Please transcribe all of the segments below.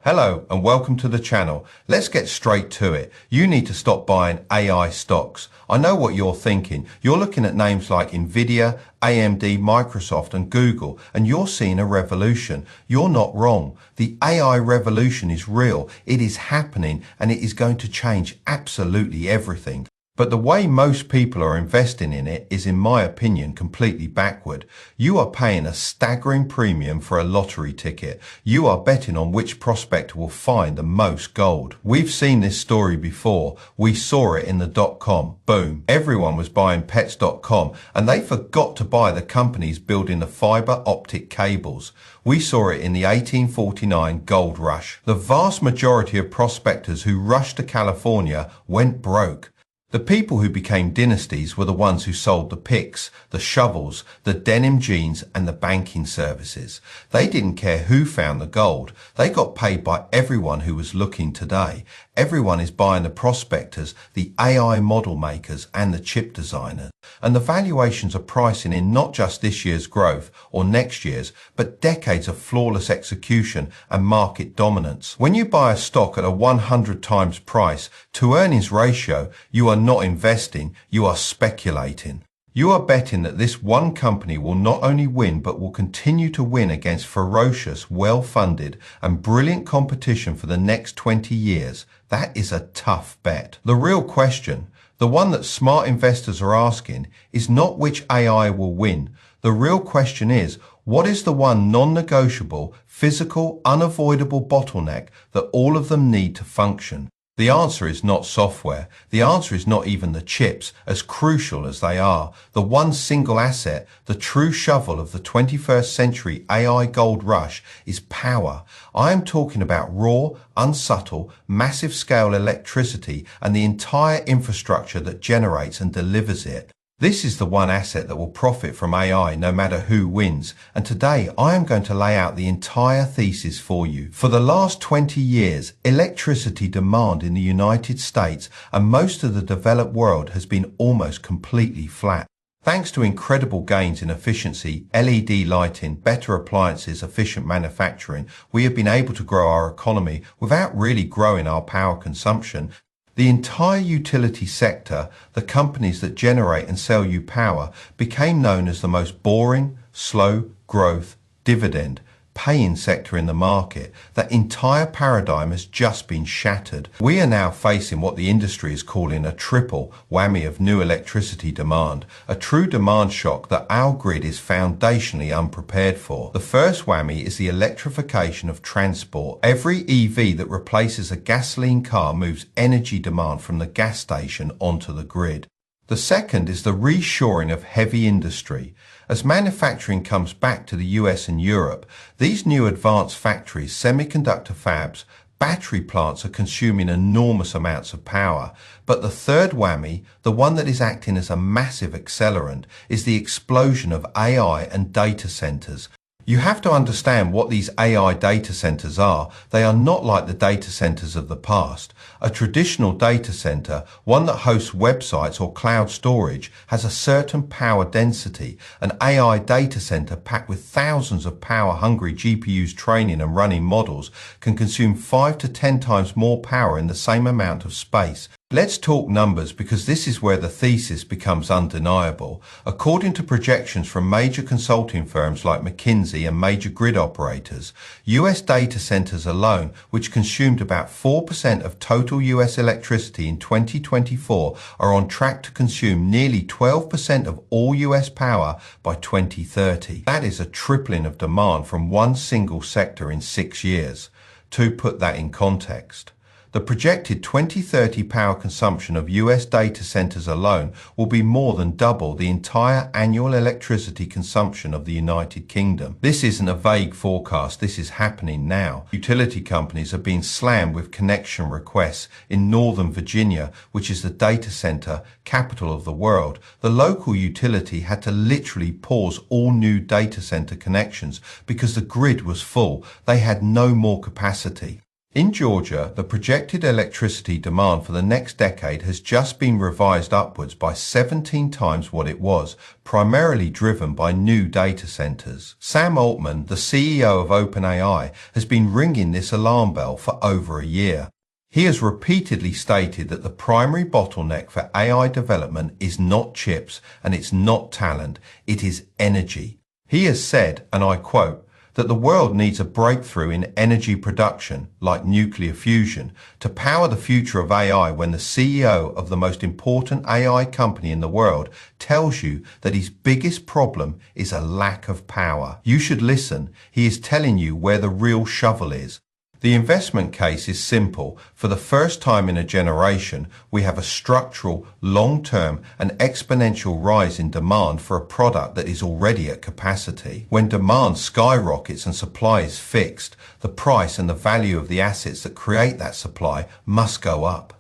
Hello and welcome to the channel. Let's get straight to it. You need to stop buying AI stocks. I know what you're thinking. You're looking at names like Nvidia, AMD, Microsoft and Google, and you're seeing a revolution. You're not wrong. The AI revolution is real. It is happening and it is going to change absolutely everything. But the way most people are investing in it is, in my opinion, completely backward. You are paying a staggering premium for a lottery ticket. You are betting on which prospector will find the most gold. We've seen this story before. We saw it in the .com boom. Everyone was buying pets.com and they forgot to buy the companies building the fiber optic cables. We saw it in the 1849 gold rush. The vast majority of prospectors who rushed to California went broke. The people who became dynasties were the ones who sold the picks, the shovels, the denim jeans and the banking services. They didn't care who found the gold. They got paid by everyone who was looking today. Everyone is buying the prospectors, the AI model makers and the chip designers. And the valuations are pricing in not just this year's growth or next year's, but decades of flawless execution and market dominance. When you buy a stock at a 100 times price to earnings ratio, you are not investing, you are speculating. You are betting that this one company will not only win, but will continue to win against ferocious, well-funded and brilliant competition for the next 20 years. That is a tough bet. The real question, the one that smart investors are asking, is not which AI will win. The real question is, what is the one non-negotiable, physical, unavoidable bottleneck that all of them need to function? The answer is not software. The answer is not even the chips, as crucial as they are. The one single asset, the true shovel of the 21st century AI gold rush, is power. I am talking about raw, unsubtle, massive scale electricity and the entire infrastructure that generates and delivers it. This is the one asset that will profit from AI no matter who wins. And today I am going to lay out the entire thesis for you. For the last 20 years, electricity demand in the United States and most of the developed world has been almost completely flat. Thanks to incredible gains in efficiency, LED lighting, better appliances, efficient manufacturing, we have been able to grow our economy without really growing our power consumption. The entire utility sector, the companies that generate and sell you power, became known as the most boring, slow growth, dividend paying sector in the market. That entire paradigm has just been shattered. We are now facing what the industry is calling a triple whammy of new electricity demand, a true demand shock that our grid is foundationally unprepared for. The first whammy is the electrification of transport. Every EV that replaces a gasoline car moves energy demand from the gas station onto the grid. The second is the reshoring of heavy industry. As manufacturing comes back to the US and Europe, these new advanced factories, semiconductor fabs, battery plants are consuming enormous amounts of power. But the third whammy, the one that is acting as a massive accelerant, is the explosion of AI and data centers. You have to understand what these AI data centers are. They are not like the data centers of the past. A traditional data center, one that hosts websites or cloud storage, has a certain power density. An AI data center packed with thousands of power-hungry GPUs training and running models can consume 5 to 10 times more power in the same amount of space. Let's talk numbers because this is where the thesis becomes undeniable. According to projections from major consulting firms like McKinsey and major grid operators, US data centers alone, which consumed about 4% of total US electricity in 2024, are on track to consume nearly 12% of all US power by 2030. That is a tripling of demand from one single sector in 6 years. To put that in context, the projected 2030 power consumption of US data centers alone will be more than double the entire annual electricity consumption of the United Kingdom. This isn't a vague forecast, this is happening now. Utility companies are being slammed with connection requests. In Northern Virginia, which is the data center capital of the world, the local utility had to literally pause all new data center connections because the grid was full. They had no more capacity. In Georgia, the projected electricity demand for the next decade has just been revised upwards by 17 times what it was, primarily driven by new data centers. Sam Altman, the CEO of OpenAI, has been ringing this alarm bell for over a year. He has repeatedly stated that the primary bottleneck for AI development is not chips and it's not talent, it is energy. He has said, and I quote, that the world needs a breakthrough in energy production, like nuclear fusion, to power the future of AI when the CEO of the most important AI company in the world tells you that his biggest problem is a lack of power. You should listen. He is telling you where the real shovel is. The investment case is simple. For the first time in a generation, we have a structural, long-term and exponential rise in demand for a product that is already at capacity. When demand skyrockets and supply is fixed, the price and the value of the assets that create that supply must go up.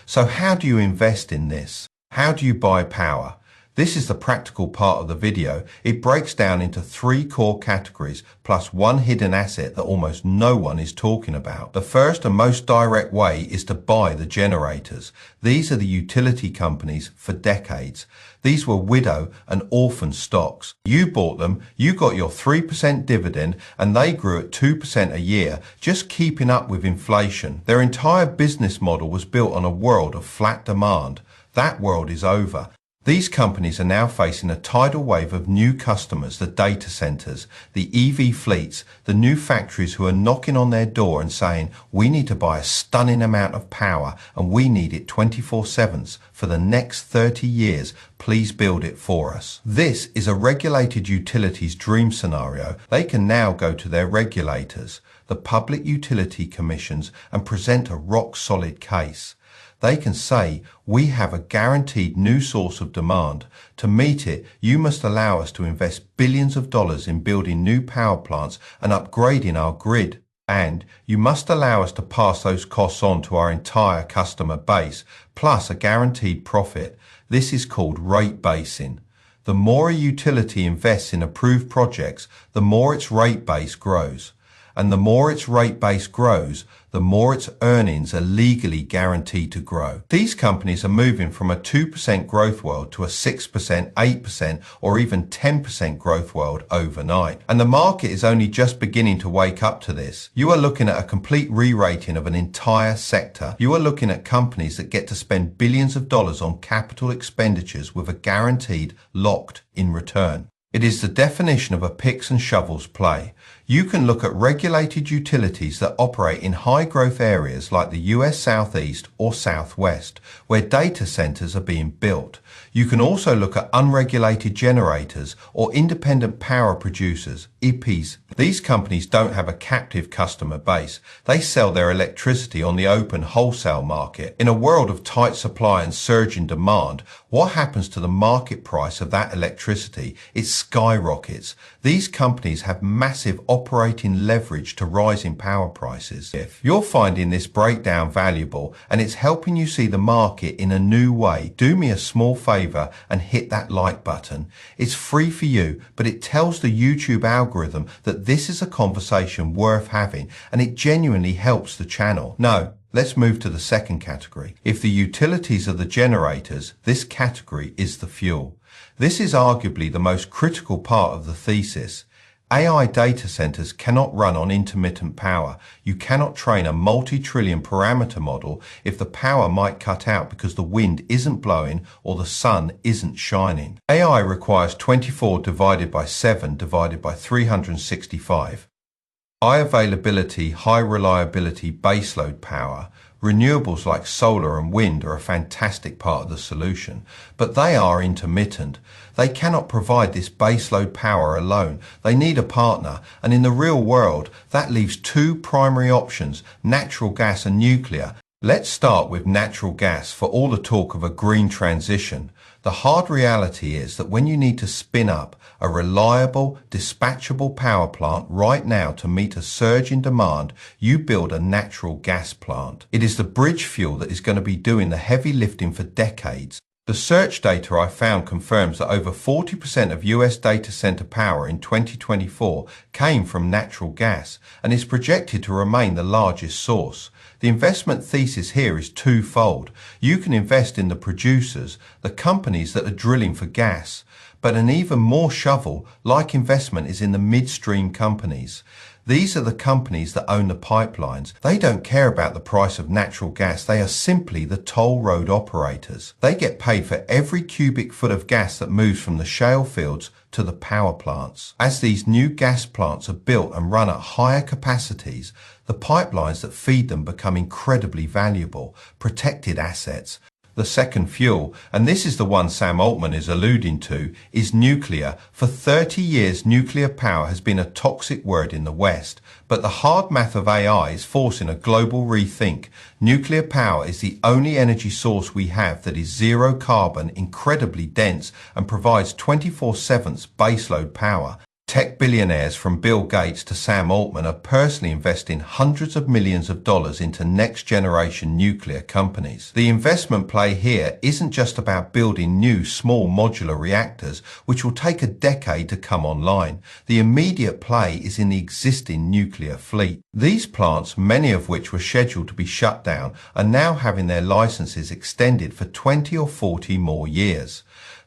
So how do you invest in this? How do you buy power? This is the practical part of the video. It breaks down into 3 core categories plus one hidden asset that almost no one is talking about. The first and most direct way is to buy the generators. These are the utility companies for decades. These were widow and orphan stocks. You bought them, you got your 3% dividend, and they grew at 2% a year, just keeping up with inflation. Their entire business model was built on a world of flat demand. That world is over. These companies are now facing a tidal wave of new customers, the data centers, the EV fleets, the new factories who are knocking on their door and saying, we need to buy a stunning amount of power and we need it 24/7 for the next 30 years. Please build it for us. This is a regulated utilities dream scenario. They can now go to their regulators, the public utility commissions, and present a rock-solid case. They can say, we have a guaranteed new source of demand. To meet it, you must allow us to invest billions of dollars in building new power plants and upgrading our grid. And you must allow us to pass those costs on to our entire customer base, plus a guaranteed profit. This is called rate basing. The more a utility invests in approved projects, the more its rate base grows. And the more its rate base grows, the more its earnings are legally guaranteed to grow. These companies are moving from a 2% growth world to a 6%, 8%, or even 10% growth world overnight. And the market is only just beginning to wake up to this. You are looking at a complete re-rating of an entire sector. You are looking at companies that get to spend billions of dollars on capital expenditures with a guaranteed locked-in return. It is the definition of a picks and shovels play. You can look at regulated utilities that operate in high-growth areas like the US Southeast or Southwest, where data centers are being built. You can also look at unregulated generators or independent power producers, IPPs. These companies don't have a captive customer base. They sell their electricity on the open wholesale market. In a world of tight supply and surging demand, what happens to the market price of that electricity? It skyrockets. These companies have massive operating leverage to rising power prices. If you're finding this breakdown valuable and it's helping you see the market in a new way, do me a small favor and hit that like button. It's free for you, but it tells the YouTube algorithm that this is a conversation worth having and it genuinely helps the channel. Now, let's move to the second category. If the utilities are the generators, this category is the fuel. This is arguably the most critical part of the thesis. AI data centers cannot run on intermittent power. You cannot train a multi-trillion parameter model if the power might cut out because the wind isn't blowing or the sun isn't shining. AI requires 24 divided by 7 divided by 365. High availability, high reliability baseload power. Renewables like solar and wind are a fantastic part of the solution, but they are intermittent. They cannot provide this baseload power alone. They need a partner, and in the real world, that leaves 2 primary options, natural gas and nuclear. Let's start with natural gas for all the talk of a green transition. The hard reality is that when you need to spin up a reliable, dispatchable power plant right now to meet a surge in demand, you build a natural gas plant. It is the bridge fuel that is going to be doing the heavy lifting for decades. The search data I found confirms that over 40% of US data center power in 2024 came from natural gas and is projected to remain the largest source. The investment thesis here is twofold. You can invest in the producers, the companies that are drilling for gas, but an even more shovel-like investment is in the midstream companies. These are the companies that own the pipelines. They don't care about the price of natural gas. They are simply the toll road operators. They get paid for every cubic foot of gas that moves from the shale fields to the power plants. As these new gas plants are built and run at higher capacities, the pipelines that feed them become incredibly valuable, protected assets. The second fuel, and this is the one Sam Altman is alluding to, is nuclear. For 30 years, nuclear power has been a toxic word in the West, but the hard math of AI is forcing a global rethink. Nuclear power is the only energy source we have that is zero carbon, incredibly dense, and provides 24/7 baseload power. Tech billionaires from Bill Gates to Sam Altman are personally investing hundreds of millions of dollars into next-generation nuclear companies. The investment play here isn't just about building new small modular reactors, which will take a decade to come online. The immediate play is in the existing nuclear fleet. These plants, many of which were scheduled to be shut down, are now having their licenses extended for 20 or 40 more years.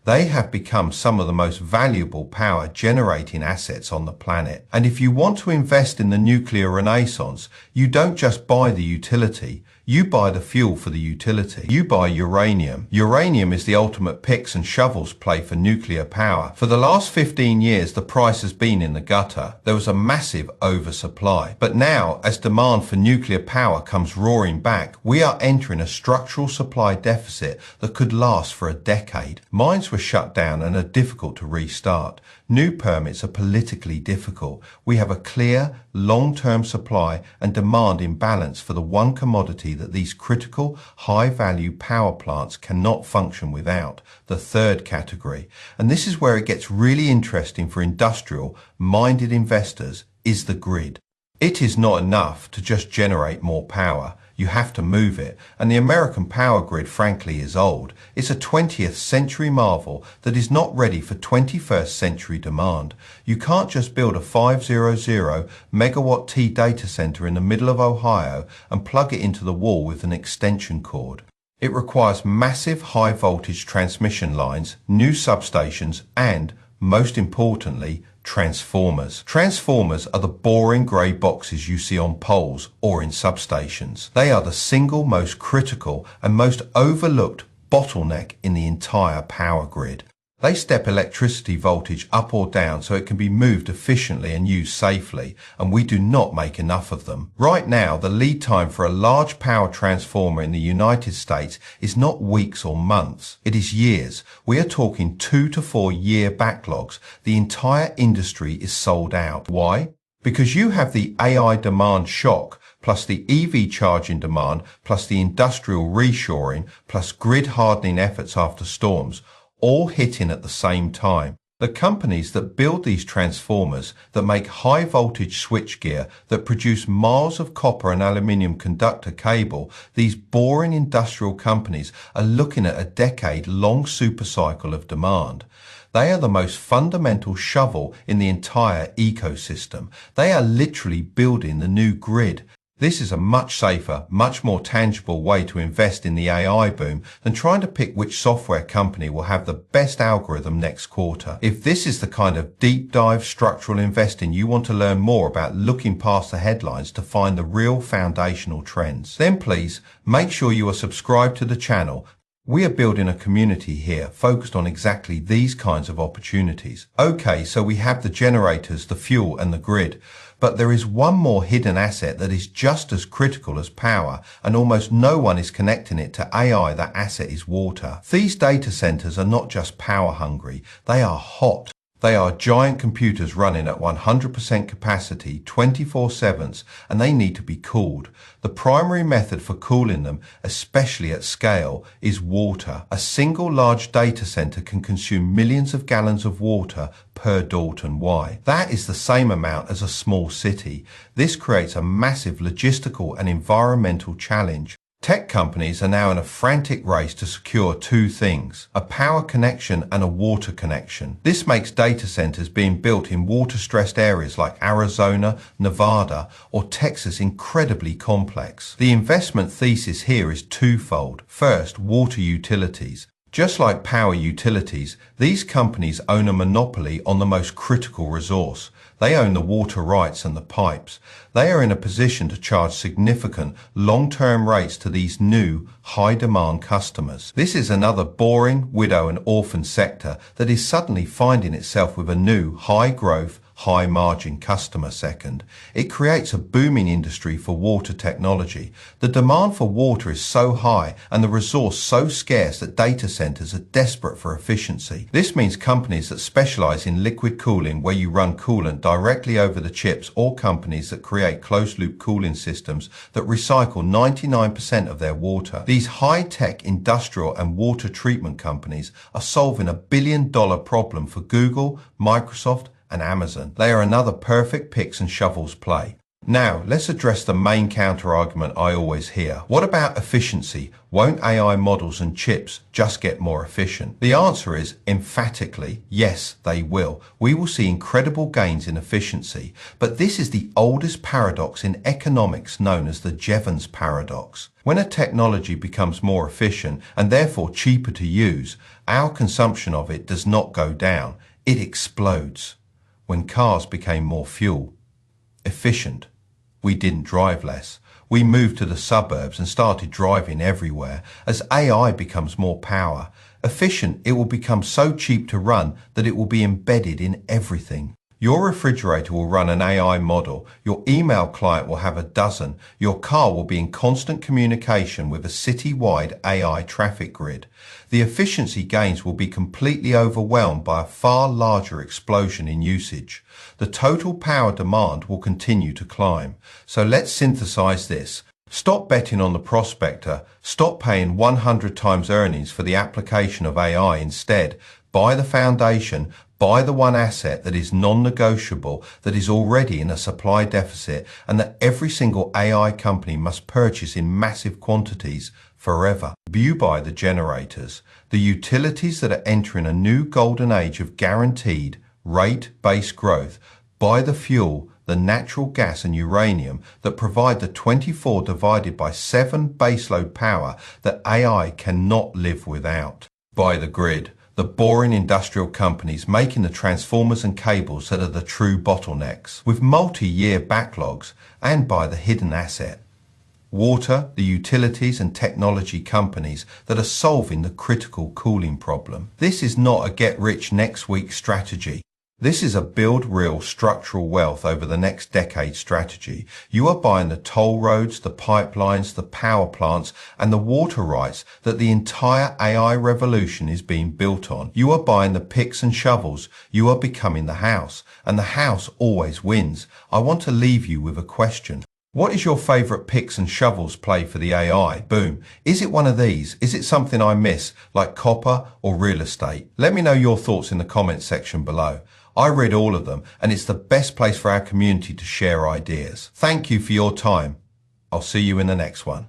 They have become some of the most valuable power generating assets on the planet. And if you want to invest in the nuclear renaissance, you don't just buy the utility, you buy the fuel for the utility. You buy uranium. Uranium is the ultimate picks and shovels play for nuclear power. For the last 15 years, the price has been in the gutter. There was a massive oversupply. But now, as demand for nuclear power comes roaring back, we are entering a structural supply deficit that could last for a decade. Mines were shut down and are difficult to restart. New permits are politically difficult. We have a clear, long-term supply and demand imbalance for the one commodity that these critical, high-value power plants cannot function without, the third category. And this is where it gets really interesting for industrial-minded investors, is the grid. It is not enough to just generate more power. You have to move it, and the American power grid, frankly, is old. It's a 20th century marvel that is not ready for 21st century demand. You can't just build a 500 megawatt T data center in the middle of Ohio and plug it into the wall with an extension cord. It requires massive high voltage transmission lines, new substations, and, most importantly, transformers. Transformers are the boring grey boxes you see on poles or in substations. They are the single most critical and most overlooked bottleneck in the entire power grid. They step electricity voltage up or down so it can be moved efficiently and used safely, and we do not make enough of them. Right now, the lead time for a large power transformer in the United States is not weeks or months, it is years. We are talking 2 to 4 year backlogs. The entire industry is sold out. Why? Because you have the AI demand shock, plus the EV charging demand, plus the industrial reshoring, plus grid hardening efforts after storms, all hitting at the same time. The companies that build these transformers, that make high voltage switchgear, that produce miles of copper and aluminium conductor cable, these boring industrial companies are looking at a decade-long supercycle of demand. They are the most fundamental shovel in the entire ecosystem. They are literally building the new grid. This is a much safer, much more tangible way to invest in the AI boom than trying to pick which software company will have the best algorithm next quarter. If this is the kind of deep dive structural investing you want to learn more about, looking past the headlines to find the real foundational trends, then please make sure you are subscribed to the channel. We are building a community here focused on exactly these kinds of opportunities. Okay, so we have the generators, the fuel, and the grid. But there is one more hidden asset that is just as critical as power, and almost no one is connecting it to AI. That asset is water. These data centers are not just power hungry, they are hot. They are giant computers running at 100% capacity 24/7, and they need to be cooled. The primary method for cooling them, especially at scale, is water. A single large data center can consume millions of gallons of water per Dalton. Why? That is the same amount as a small city. This creates a massive logistical and environmental challenge. Tech companies are now in a frantic race to secure two things: a power connection and a water connection. This makes data centers being built in water-stressed areas like Arizona, Nevada, or Texas incredibly complex. The investment thesis here is twofold. First, water utilities. Just like power utilities, these companies own a monopoly on the most critical resource. They own the water rights and the pipes. They are in a position to charge significant long-term rates to these new high-demand customers. This is another boring, widow and orphan sector that is suddenly finding itself with a new high-growth, high-margin customer second. It creates a booming industry for water technology. The demand for water is so high and the resource so scarce that data centers are desperate for efficiency. This means companies that specialize in liquid cooling, where you run coolant directly over the chips, or companies that create closed-loop cooling systems that recycle 99% of their water. These high-tech industrial and water treatment companies are solving a billion-dollar problem for Google, Microsoft, and Amazon. They are another perfect picks and shovels play. Now, let's address the main counter-argument I always hear. What about efficiency? Won't AI models and chips just get more efficient? The answer is emphatically yes, they will. We will see incredible gains in efficiency, but this is the oldest paradox in economics, known as the Jevons paradox. When a technology becomes more efficient and therefore cheaper to use, our consumption of it does not go down, it explodes. When cars became more fuel efficient, we didn't drive less. We moved to the suburbs and started driving everywhere. As AI becomes more power efficient, it will become so cheap to run that it will be embedded in everything. Your refrigerator will run an AI model, your email client will have a dozen, your car will be in constant communication with a city-wide AI traffic grid. The efficiency gains will be completely overwhelmed by a far larger explosion in usage. The total power demand will continue to climb. So let's synthesize this. Stop betting on the prospector. Stop paying 100 times earnings for the application of AI. Instead, buy the foundation. Buy the one asset that is non-negotiable, that is already in a supply deficit, and that every single AI company must purchase in massive quantities forever. You buy the generators, the utilities that are entering a new golden age of guaranteed rate-based growth. Buy the fuel, the natural gas and uranium that provide the 24 divided by 7 baseload power that AI cannot live without. Buy the grid, the boring industrial companies making the transformers and cables that are the true bottlenecks, with multi-year backlogs, and buy the hidden asset. Water, the utilities and technology companies that are solving the critical cooling problem. This is not a get-rich-next-week strategy. This is a build real structural wealth over the next decade strategy. You are buying the toll roads, the pipelines, the power plants, and the water rights that the entire AI revolution is being built on. You are buying the picks and shovels. You are becoming the house, and the house always wins. I want to leave you with a question. What is your favorite picks and shovels play for the AI? Boom. Is it one of these? Is it something I miss, like copper or real estate? Let me know your thoughts in the comments section below. I read all of them, and it's the best place for our community to share ideas. Thank you for your time. I'll see you in the next one.